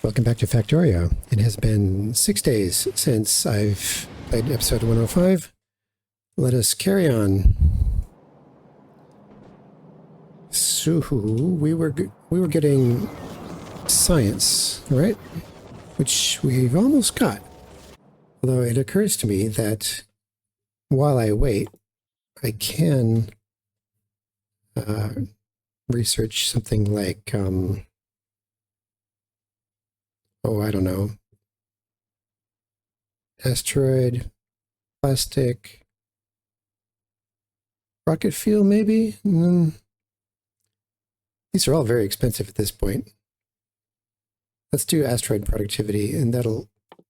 Welcome back to Factorio. It has been 6 days since I've played episode 105. Let us carry on. So we were getting science, right? Which we've almost got. Although it occurs to me that while I wait, I can research something like I don't know. Asteroid, plastic, rocket fuel, maybe? These are all very expensive at this point. Let's do asteroid productivity, and that'll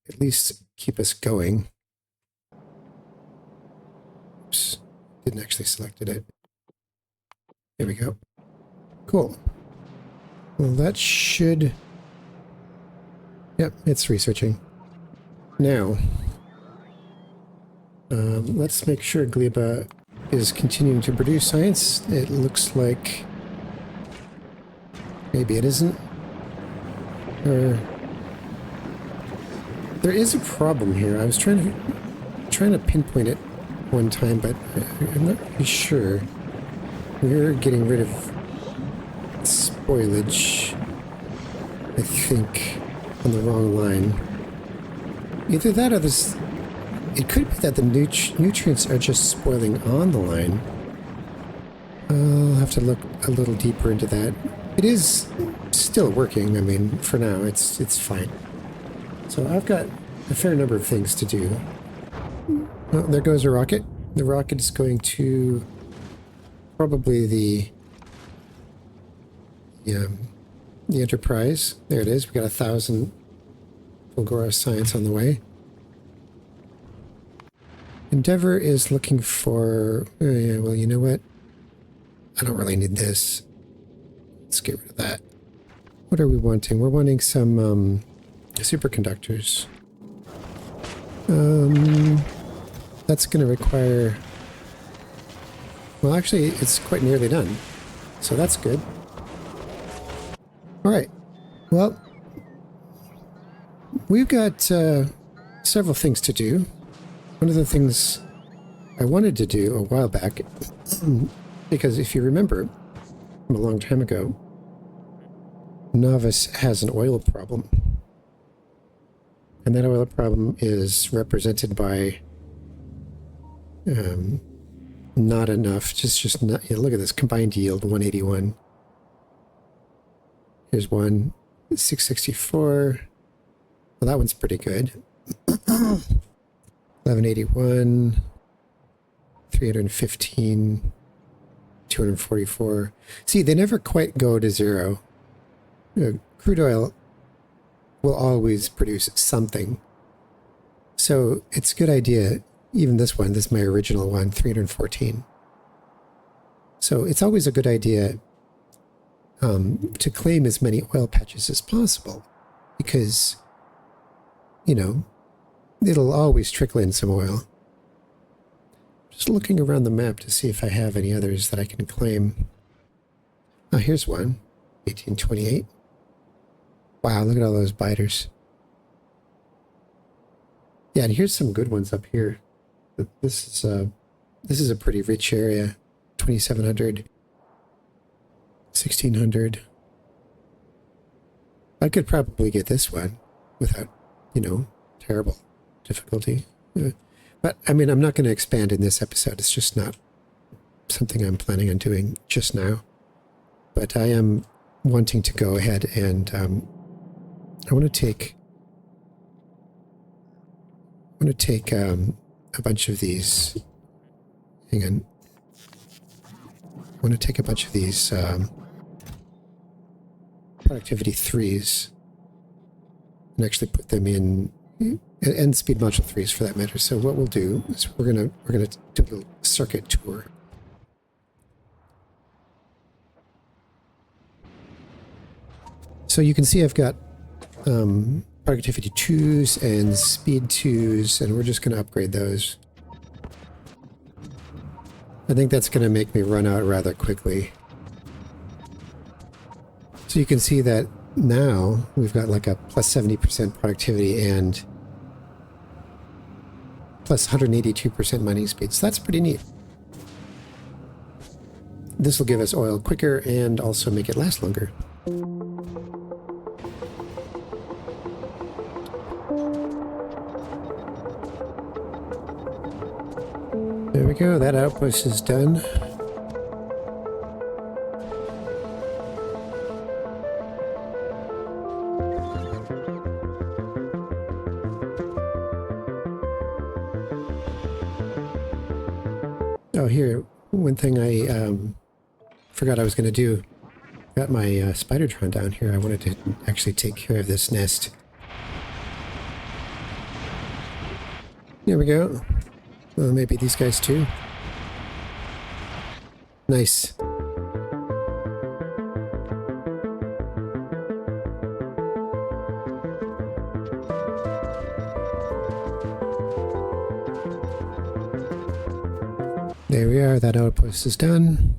at least keep us going. Oops, didn't actually select it. There we go. Cool. Well, that should... Yep, it's researching. Now, let's make sure Gleba is continuing to produce science. It looks like maybe it isn't. Or there is a problem here. I was trying to pinpoint it one time, but I'm not really sure. We're getting rid of spoilage, I think, on the wrong line. Either that or this... It could be that the nutrients are just spoiling on the line. I'll have to look a little deeper into that. It is still working. I mean, for now, it's fine. So I've got a fair number of things to do. Oh, there goes a rocket. The rocket is going to probably the Enterprise. There it is. We got 1,000 Fulgora science on the way. Endeavor is looking for... yeah, well, you know what? I don't really need this. Let's get rid of that. What are we wanting? We're wanting some superconductors. That's going to require... Well, actually, it's quite nearly done. So that's good. Alright. Well, we've got several things to do. One of the things I wanted to do a while back, because if you remember from a long time ago, Novice has an oil problem. And that oil problem is represented by not enough, just not, look at this combined yield, 181. Here's one, 664. Well, that one's pretty good. 1181, 315, 244. See, they never quite go to zero. Crude oil will always produce something. So it's a good idea. Even this one, this is my original one, 314. So it's always a good idea to claim as many oil patches as possible, because, you know, it'll always trickle in some oil. Just looking around the map to see if I have any others that I can claim. Oh, here's one, 1828. Wow, look at all those biters. Yeah, and here's some good ones up here. This is a pretty rich area. 2700, 1600. I could probably get this one without, you know, terrible difficulty. But, I mean, I'm not going to expand in this episode. It's just not something I'm planning on doing just now. But I am wanting to go ahead and I want to take a bunch of these. Hang on. I want to take a bunch of these productivity 3s and actually put them in, and speed module 3s for that matter. So what we'll do is we're gonna do a little circuit tour. So you can see I've got productivity 2s and speed 2s, and we're just going to upgrade those. I think that's going to make me run out rather quickly. So you can see that now we've got like a plus 70% productivity and plus 182% mining speed. So that's pretty neat. This will give us oil quicker and also make it last longer. There we go, that outpost is done. Oh, here, one thing I forgot I was going to do. Got my Spidertron down here. I wanted to actually take care of this nest. There we go. Well, maybe these guys too. Nice. There we are, that outpost is done.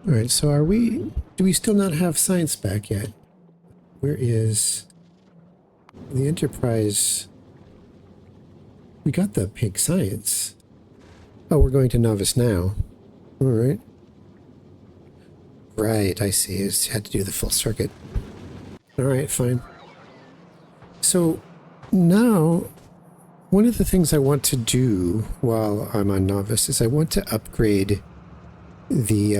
Alright, so do we still not have science back yet? Where is the Enterprise? We got the pink science. Oh, we're going to novice now. Alright. Right, I see. I had to do the full circuit. Alright, fine. So, now, one of the things I want to do while I'm on novice is I want to upgrade the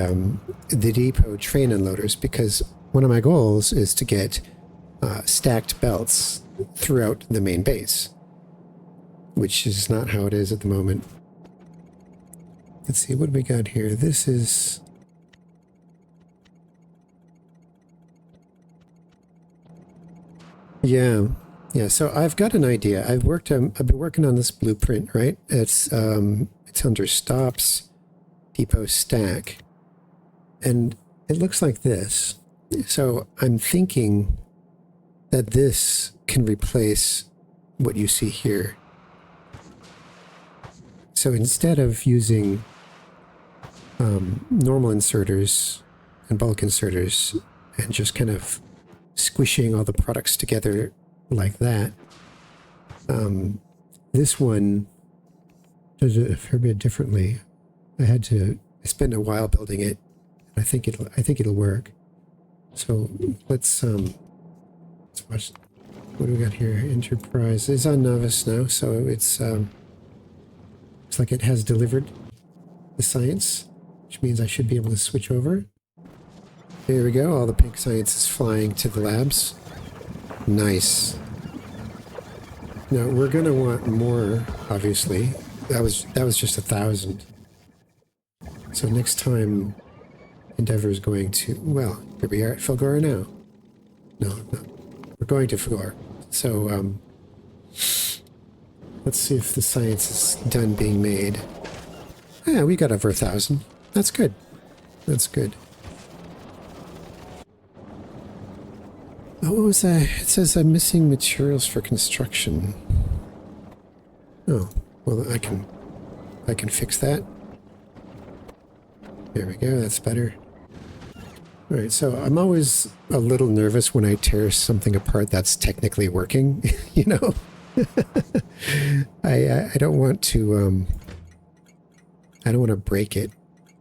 depot train unloaders, because one of my goals is to get stacked belts throughout the main base, which is not how it is at the moment. Let's see, what do we got here? This is... Yeah, so I've got an idea. I've been working on this blueprint, right? It's under stops, depot stack, and it looks like this. So I'm thinking that this can replace what you see here. So instead of using normal inserters and bulk inserters and just kind of squishing all the products together like that, this one does it a fair bit differently. I spent a while building it. I think it'll work. So let's watch. What do we got here? Enterprise is on novice now, so it's like it has delivered the science, which means I should be able to switch over. There we go. All the pink science is flying to the labs. Nice. Now we're gonna want more, obviously. That was just 1,000. So next time, Endeavour is going to... Well, here we are at Fulgora now. No. We're going to Fulgora. So, let's see if the science is done being made. Yeah, we got over 1,000. That's good. That's good. Oh, what was that? It says I'm missing materials for construction. Oh, well, I can fix that. There we go, that's better. Alright, so I'm always a little nervous when I tear something apart that's technically working, you know? I don't want to, I don't want to break it.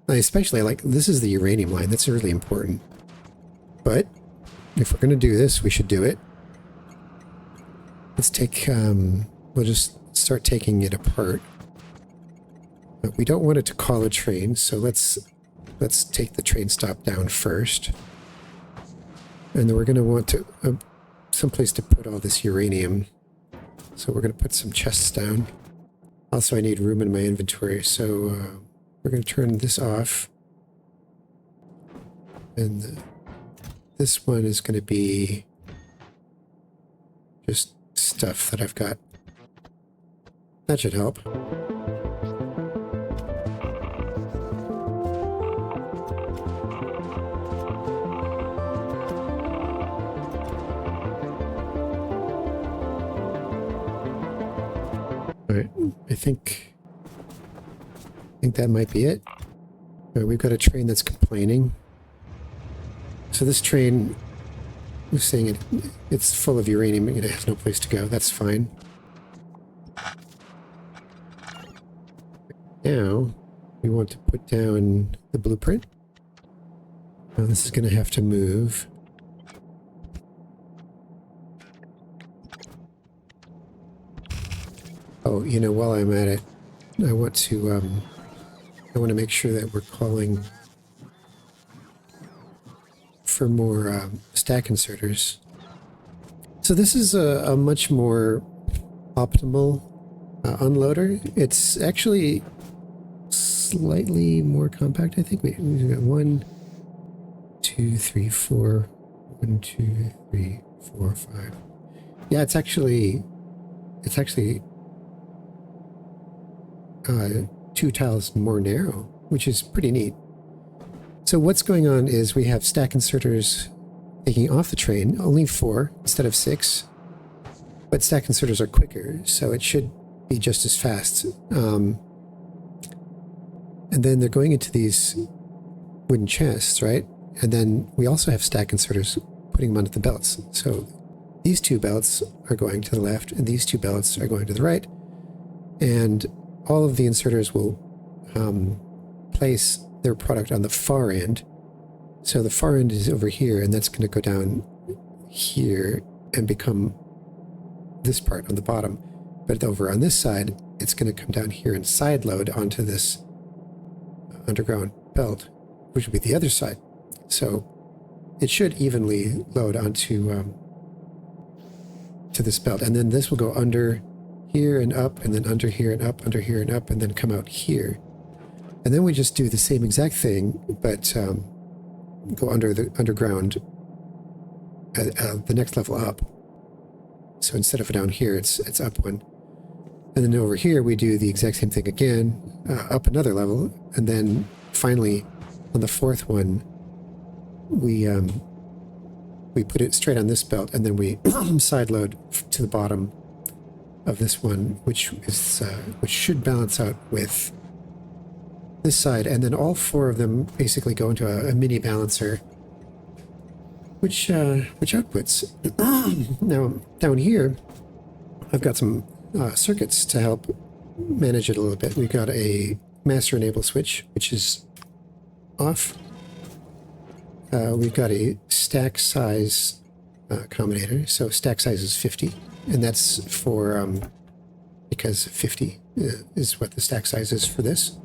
Especially, like, this is the uranium line, that's really important. But, if we're going to do this, we should do it. Let's take, we'll just start taking it apart. But we don't want it to call a train, so let's take the train stop down first. And then we're going to want to someplace to put all this uranium. So we're going to put some chests down. Also, I need room in my inventory, so we're going to turn this off. And this one is going to be just stuff that I've got That should help. All right, I think that might be it. We've got a train that's complaining. So this train was saying it's full of uranium and it has no place to go. That's fine. Now we want to put down the blueprint. Now this is going to have to move. Oh, you know, while I'm at it, I want to make sure that we're calling for more stack inserters. So this is a much more optimal unloader. It's actually slightly more compact, I think. We've got 1, 2, 3, 4. 1, 2, 3, 4, 5. Yeah, it's actually 2 tiles more narrow, which is pretty neat. So what's going on is we have stack inserters taking off the train, only 4 instead of 6. But stack inserters are quicker, so it should be just as fast. And then they're going into these wooden chests, right? And then we also have stack inserters putting them onto the belts. So these 2 belts are going to the left, and these 2 belts are going to the right. And all of the inserters will place their product on the far end. So the far end is over here, and that's going to go down here and become this part on the bottom. But over on this side, it's going to come down here and side load onto this underground belt, which would be the other side. So it should evenly load onto to this belt, and then this will go under here and up, and then under here and up, under here and up, and then come out here. And then we just do the same exact thing, but go under the underground the next level up. So instead of down here, it's up one. And then over here, we do the exact same thing again, up another level, and then finally, on the 4th one, we put it straight on this belt, and then we side load to the bottom of this one, which should balance out with this side, and then all 4 of them basically go into a mini balancer, which outputs. Now down here, I've got some circuits to help manage it a little bit. We've got a master enable switch, which is off. We've got a stack size combinator, so stack size is 50, and that's for because 50 is what the stack size is for this.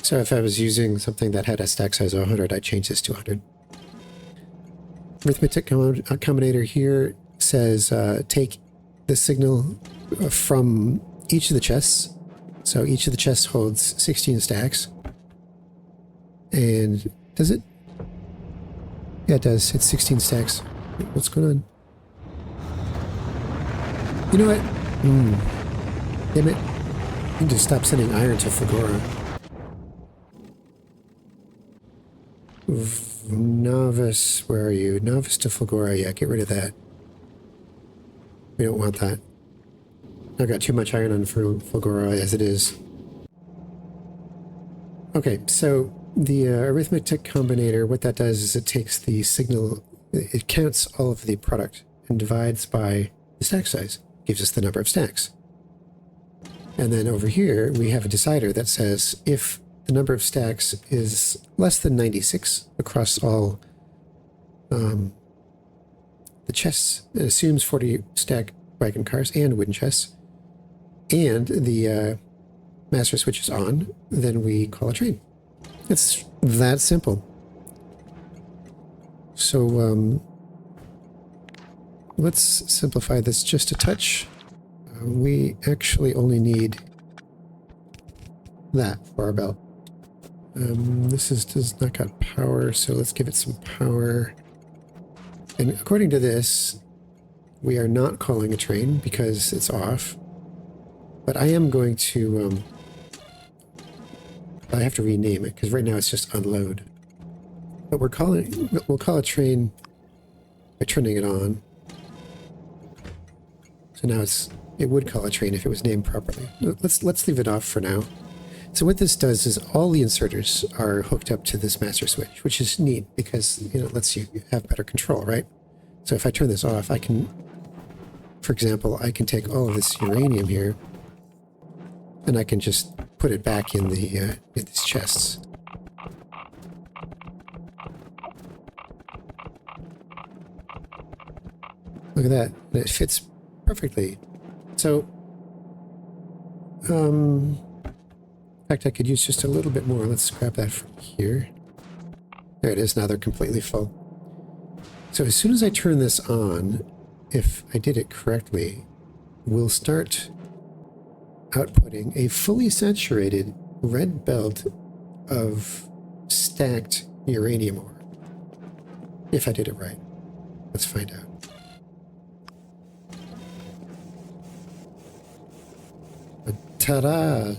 So if I was using something that had a stack size of 100, I'd change this to 100. Arithmetic combinator here says take the signal from each of the chests. So each of the chests holds 16 stacks. And does it? Yeah, it does. It's 16 stacks. What's going on? You know what? Damn it. I need to stop sending iron to Fagora. Novice, where are you? Novice to Fulgora, yeah, get rid of that. We don't want that. I've got too much iron on Fulgora as it is. Okay, so the arithmetic combinator, what that does is it takes the signal, it counts all of the product and divides by the stack size, gives us the number of stacks. And then over here, we have a decider that says if the number of stacks is less than 96 across all the chests. It assumes 40 stack wagon cars and wooden chests, and the master switch is on, then we call a train. It's that simple. So let's simplify this just a touch. We actually only need that for our belt. This does not got power, so let's give it some power. And according to this, we are not calling a train because it's off. But I am going to, I have to rename it because right now it's just unload. But we'll call it train by turning it on. So now it would call a train if it was named properly. Let's leave it off for now. So what this does is all the inserters are hooked up to this master switch, which is neat because, you know, it lets you have better control, right? So if I turn this off, I can, for example, I can take all of this uranium here and I can just put it back in in these chests. Look at that. It fits perfectly. So, in fact, I could use just a little bit more. Let's grab that from here. There it is. Now they're completely full. So as soon as I turn this on, if I did it correctly, we'll start outputting a fully saturated red belt of stacked uranium ore. If I did it right. Let's find out. Ta-da!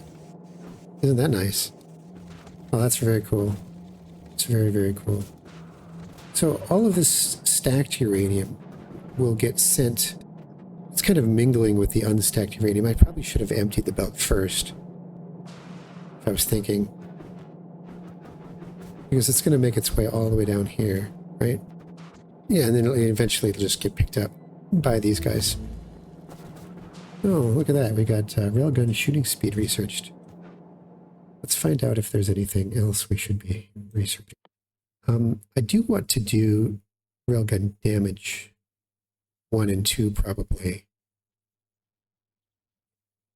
Isn't that nice? Oh, that's very cool. It's very, very cool. So all of this stacked uranium will get sent. It's kind of mingling with the unstacked uranium. I probably should have emptied the belt first, if I was thinking. Because it's going to make its way all the way down here, right? Yeah, and then eventually it'll just get picked up by these guys. Oh, look at that. We got railgun shooting speed researched. Let's find out if there's anything else we should be researching. I do want to do railgun damage 1 and 2 probably.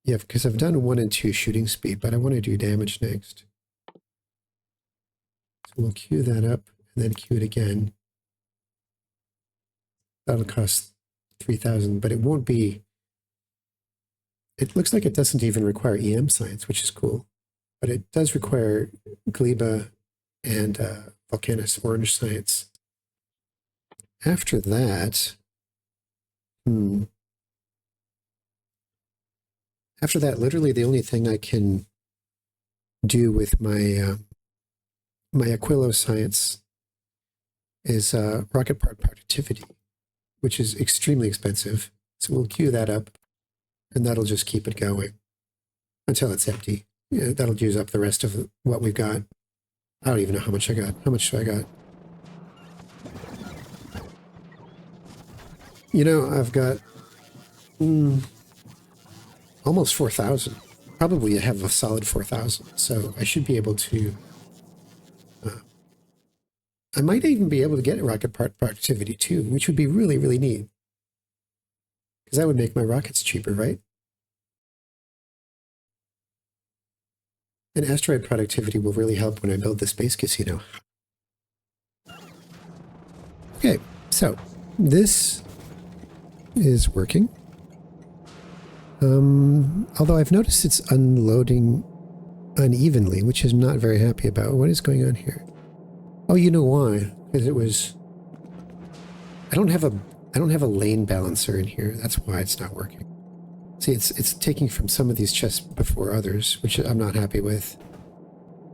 Yeah, because I've done 1 and 2 shooting speed, but I want to do damage next. So we'll queue that up and then queue it again. That'll cost 3,000, but it won't be. It looks like it doesn't even require EM science, which is cool. But it does require Gleba and Volcanus Orange science. After that, after that, literally the only thing I can do with my my Aquilo science is rocket part productivity, which is extremely expensive. So we'll queue that up. And that'll just keep it going until it's empty. Yeah, that'll use up the rest of what we've got. I don't even know how much I got. How much do I got? You know, I've got almost 4,000. Probably I have a solid 4,000. So I should be able to... I might even be able to get rocket part productivity too, which would be really, really neat. Because that would make my rockets cheaper, right? And asteroid productivity will really help when I build the space casino. Okay, so this is working. Although I've noticed it's unloading unevenly, which I'm not very happy about. What is going on here? Oh, you know why? Because it was... I don't have a lane balancer in here. That's why it's not working. See, it's taking from some of these chests before others, which I'm not happy with.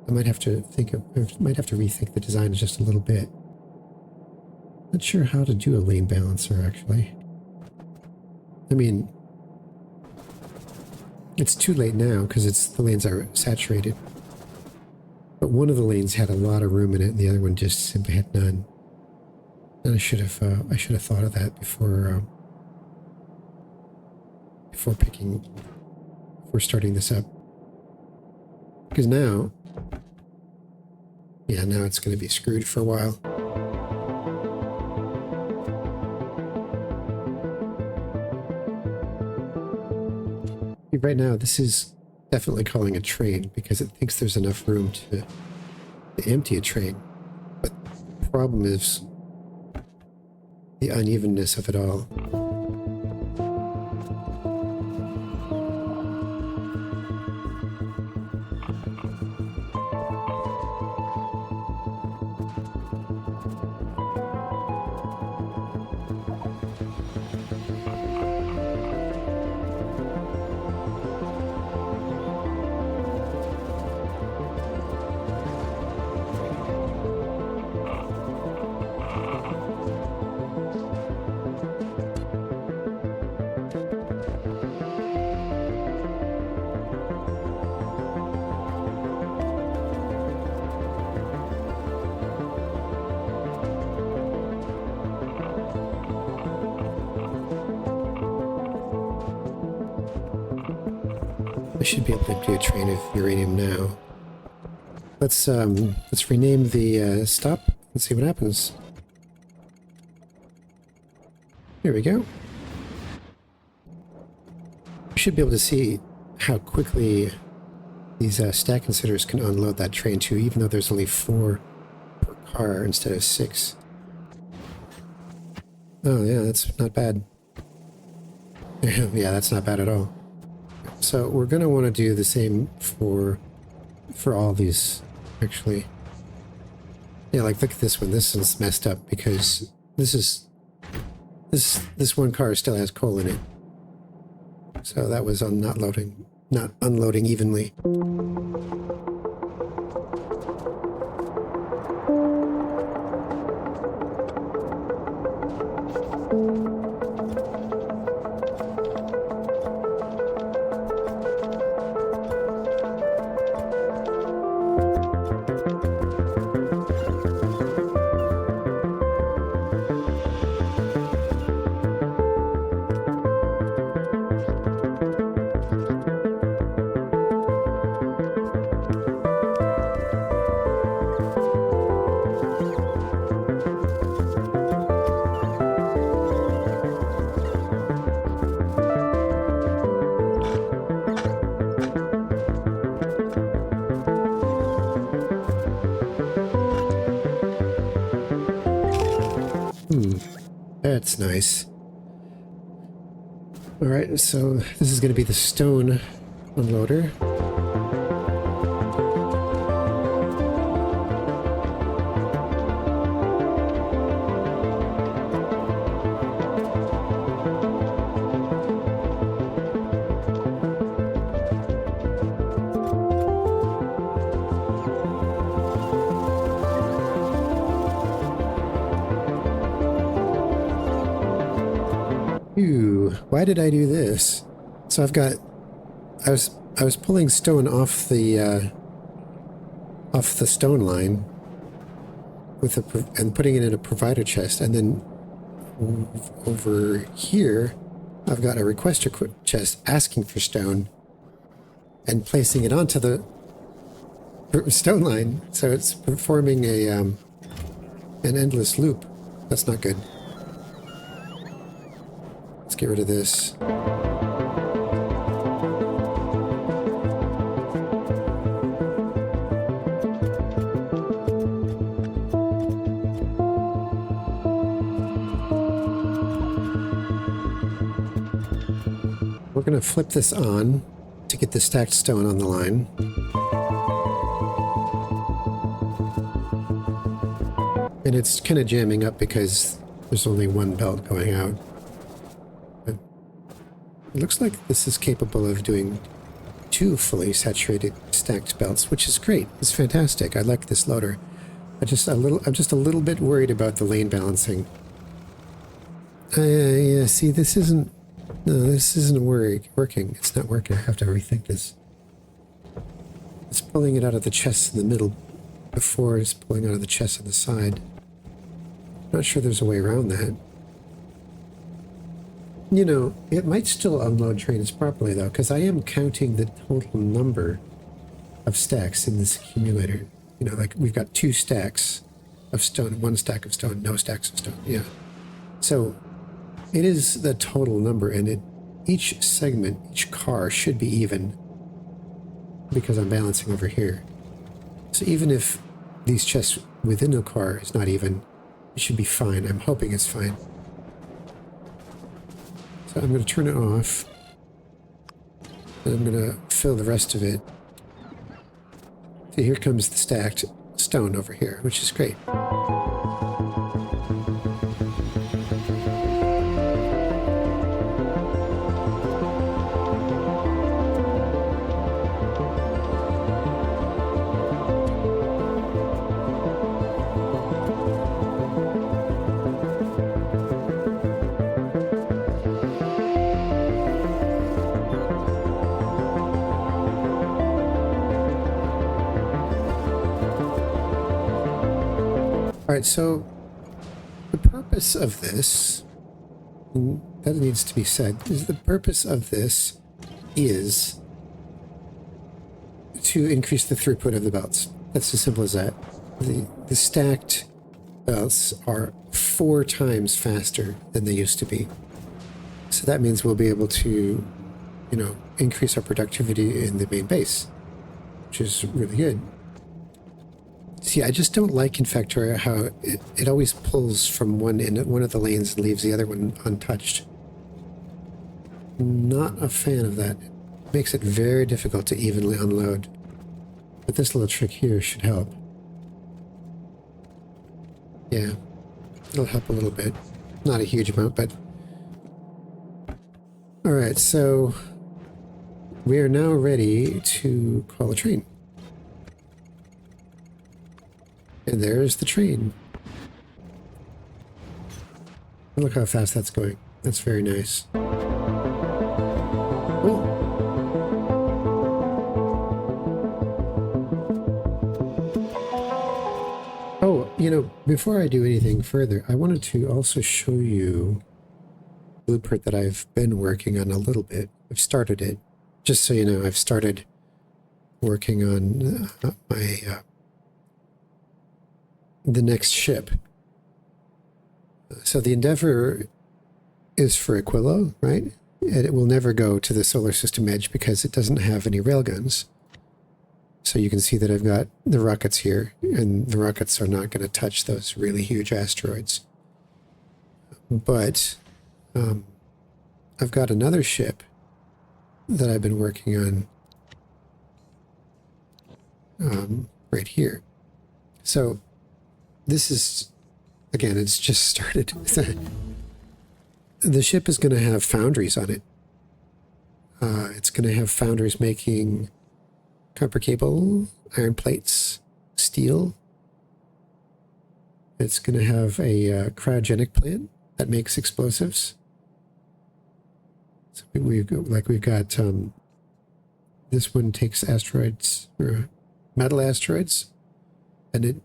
I might have to rethink the design just a little bit. Not sure how to do a lane balancer, actually. I mean, it's too late now because the lanes are saturated. But one of the lanes had a lot of room in it, and the other one just simply had none. And I should have thought of that before starting this up. Because now it's going to be screwed for a while. Right now, this is definitely calling a train because it thinks there's enough room to empty a train. But the problem is the unevenness of it all. I should be able to do a train of uranium now. Let's rename the stop and see what happens. There we go. You should be able to see how quickly these stack considerers can unload that train too, even though there's only 4 per car instead of 6. Oh yeah, that's not bad. Yeah, that's not bad at all. So we're going to want to do the same for all these, actually. Yeah, like look at this one. This is messed up because this one car still has coal in it. So that was on not unloading evenly. That's nice. Alright, so this is going to be the stone unloader. Ooh, why did I do this? So I was pulling stone off the stone line and putting it in a provider chest, and then over here I've got a requester chest asking for stone and placing it onto the stone line, so it's performing an endless loop. That's not good. Let's get rid of this. We're going to flip this on to get the stacked stone on the line. And it's kind of jamming up because there's only one belt going out. But it looks like this is capable of doing 2 fully saturated stacked belts, which is great. It's fantastic. I like this loader. I'm just a little bit worried about the lane balancing. Yeah, see, this isn't working. It's not working. I have to rethink this. It's pulling it out of the chest in the middle before it's pulling out of the chest on the side. Not sure there's a way around that. You know, it might still unload trains properly, though, because I am counting the total number of stacks in this accumulator. You know, like we've got 2 stacks of stone, 1 stack of stone, no stacks of stone. Yeah. So it is the total number, and each segment, each car should be even because I'm balancing over here. So even if these chests within a car is not even, it should be fine. I'm hoping it's fine. So I'm going to turn it off. And I'm going to fill the rest of it. So here comes the stacked stone over here, which is great. Alright, so the purpose of this, and that needs to be said, is the purpose of this is to increase the throughput of the belts. That's as simple as that. The stacked belts are 4 times faster than they used to be. So that means we'll be able to, increase our productivity in the main base, which is really good. See, I just don't like in Factorio how it always pulls from one of the lanes and leaves the other one untouched. Not a fan of that. It makes it very difficult to evenly unload. But this little trick here should help. Yeah, it'll help a little bit. Not a huge amount, but... Alright, so we are now ready to call a train. And there's the train. Look how fast that's going. That's very nice. Oh. Oh, before I do anything further, I wanted to also show you a blueprint that I've been working on a little bit. I've started it. Just so you know, I've started working on the next ship. So the Endeavor is for Aquilo, right? And it will never go to the solar system edge because it doesn't have any railguns. So you can see that I've got the rockets here, and the rockets are not going to touch those really huge asteroids. But I've got another ship that I've been working on right here. So this is, again, it's just started. The ship is going to have foundries on it. It's going to have foundries making copper cable, iron plates, steel. It's going to have a cryogenic plant that makes explosives. So we've got this one takes asteroids, or metal asteroids, and it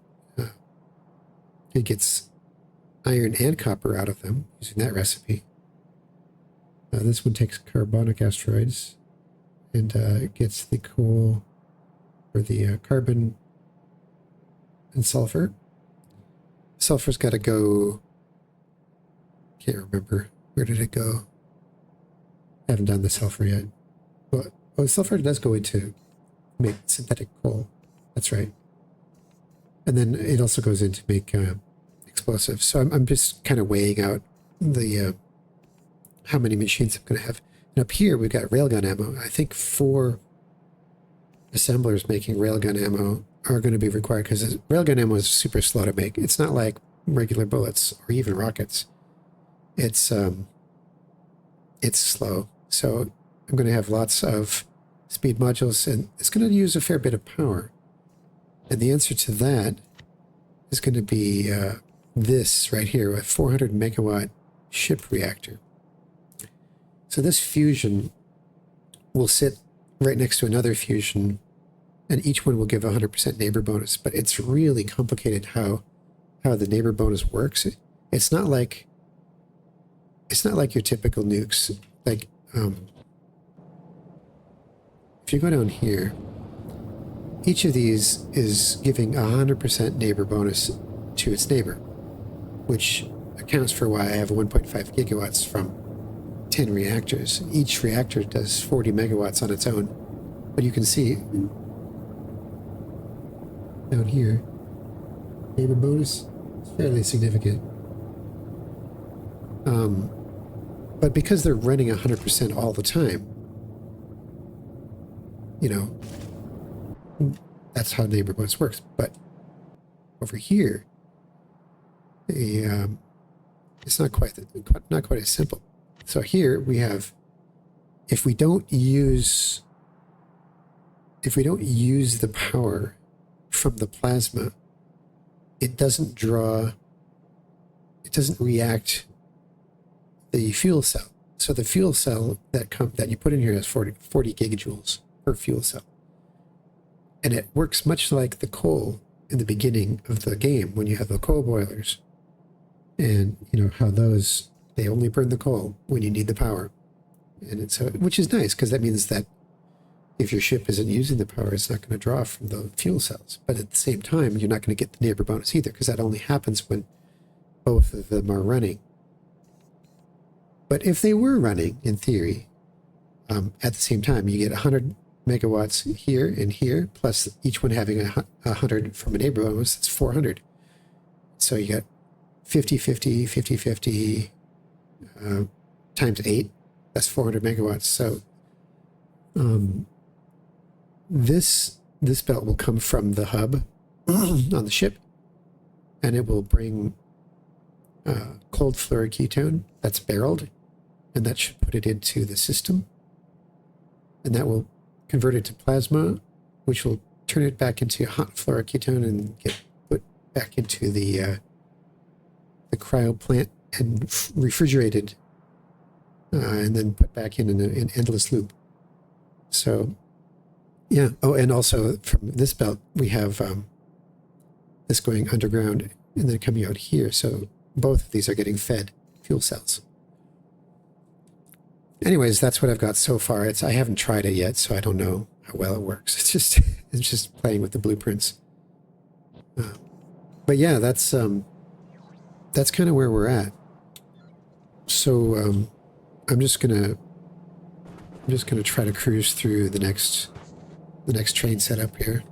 gets iron and copper out of them using that recipe. This one takes carbonic asteroids and gets the coal, or the carbon and sulfur. Sulfur's got to go, can't remember, where did it go? I haven't done the sulfur yet. Oh, sulfur does go into make synthetic coal. That's right. And then it also goes in to make explosives. So I'm just kind of weighing out the how many machines I'm going to have. And up here we've got railgun ammo. I think 4 assemblers making railgun ammo are going to be required because railgun ammo is super slow to make. It's not like regular bullets or even rockets. It's slow. So I'm going to have lots of speed modules, and it's going to use a fair bit of power. And the answer to that is going to be this right here, a 400 megawatt ship reactor. So this fusion will sit right next to another fusion, and each one will give a 100% neighbor bonus. But it's really complicated how the neighbor bonus works. It's not like your typical nukes. Like if you go down here, each of these is giving a 100% neighbor bonus to its neighbor, which accounts for why I have 1.5 gigawatts from 10 reactors. Each reactor does 40 megawatts on its own. But you can see down here, neighbor bonus is fairly significant. But because they're running 100% all the time, that's how neighbor bonus works. But over here, it's not quite as simple. So here we have, if we don't use the power from the plasma, it doesn't react the fuel cell. So the fuel cell that you put in here has 40 gigajoules per fuel cell. And it works much like the coal in the beginning of the game when you have the coal boilers. And how they only burn the coal when you need the power. And which is nice because that means that if your ship isn't using the power, it's not going to draw from the fuel cells. But at the same time, you're not going to get the neighbor bonus either, because that only happens when both of them are running. But if they were running, in theory, at the same time, you get 100 megawatts here and here, plus each one having 100 from a neighbor bonus, that's 400. So you got 50, 50, 50, 50, times 8, that's 400 megawatts. So this belt will come from the hub on the ship, and it will bring cold fluoroketone that's barreled, and that should put it into the system, and that will convert it to plasma, which will turn it back into hot fluoroketone and get put back into the cryo plant and refrigerated, and then put back in an endless loop. So, yeah. Oh, and also from this belt, we have this going underground and then coming out here. So both of these are getting fed fuel cells. Anyways, that's what I've got so far. I haven't tried it yet, so I don't know how well it works. It's just playing with the blueprints. But yeah, that's kind of where we're at. So I'm just gonna try to cruise through the next train setup here.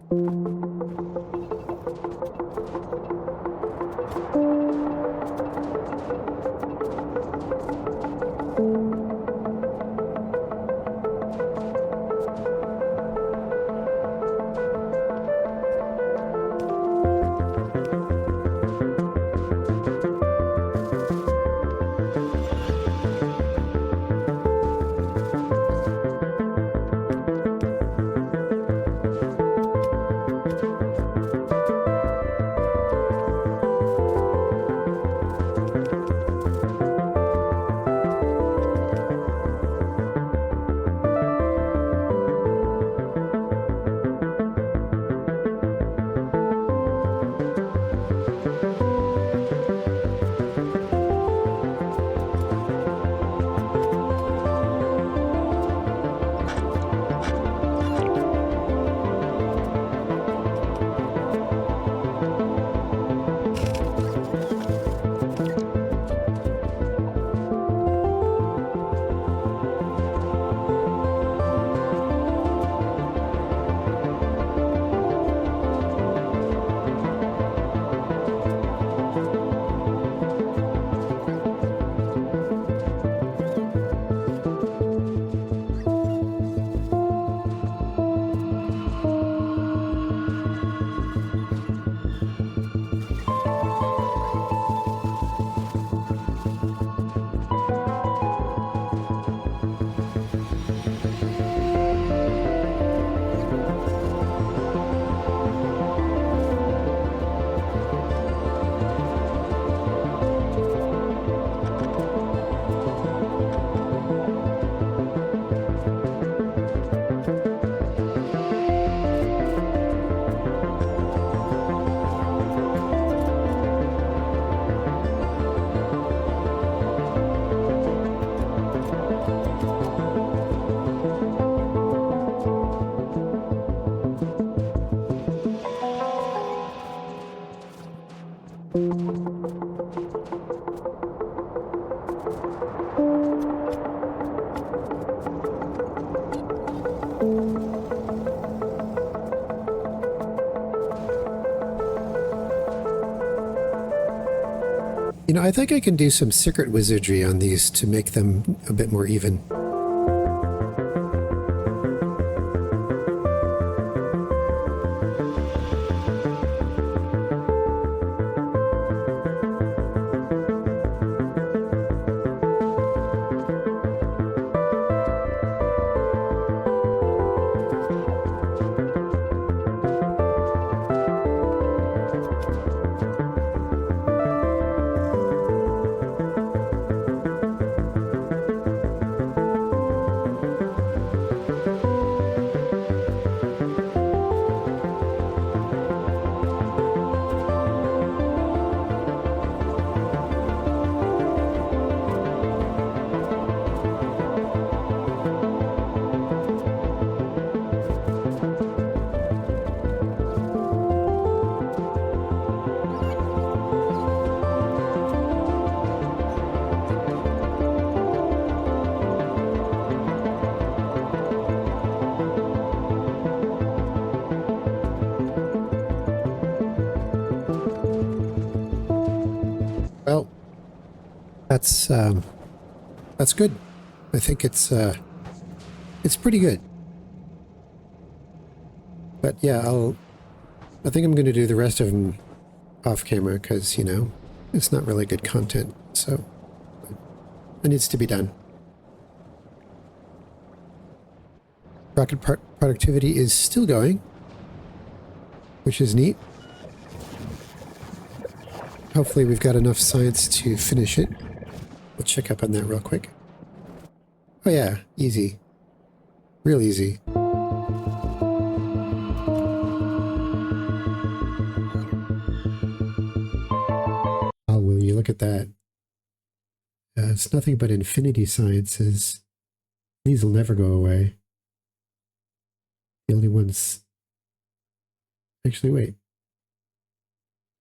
You know, I think I can do some secret wizardry on these to make them a bit more even. that's good. I think it's pretty good. But yeah, I think I'm going to do the rest of them off camera because, you know, it's not really good content. So it needs to be done. Rocket productivity is still going, which is neat. Hopefully we've got enough science to finish it. We'll check up on that real quick. Oh yeah, easy. Real easy. Oh, will you look at that? It's nothing but infinity sciences. These will never go away. The only ones... Actually, wait.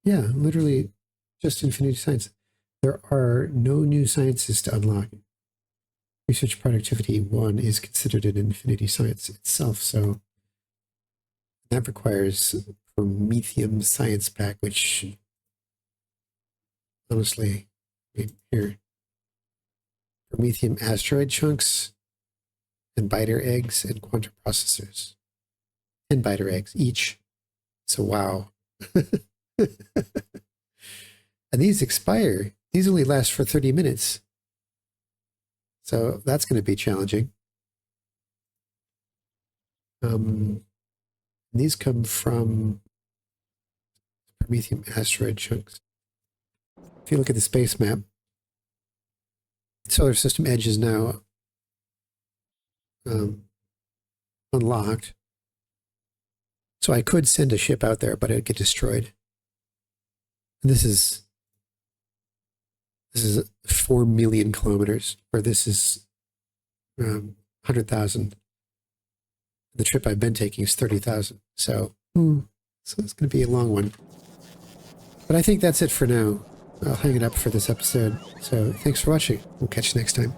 Yeah, literally just infinity science. There are no new sciences to unlock. Research productivity 1 is considered an infinity science itself, so that requires Prometheum science pack, which honestly, here, Prometheum asteroid chunks and biter eggs and quantum processors. 10 biter eggs each. So wow. And these expire. These only last for 30 minutes. So that's going to be challenging. These come from Prometheum asteroid chunks. If you look at the space map, solar system edge is now unlocked. So I could send a ship out there, but it'd get destroyed. And this is 4 million kilometers, or this is 100,000. The trip I've been taking is 30,000. So it's going to be a long one. But I think that's it for now. I'll hang it up for this episode. So thanks for watching. We'll catch you next time.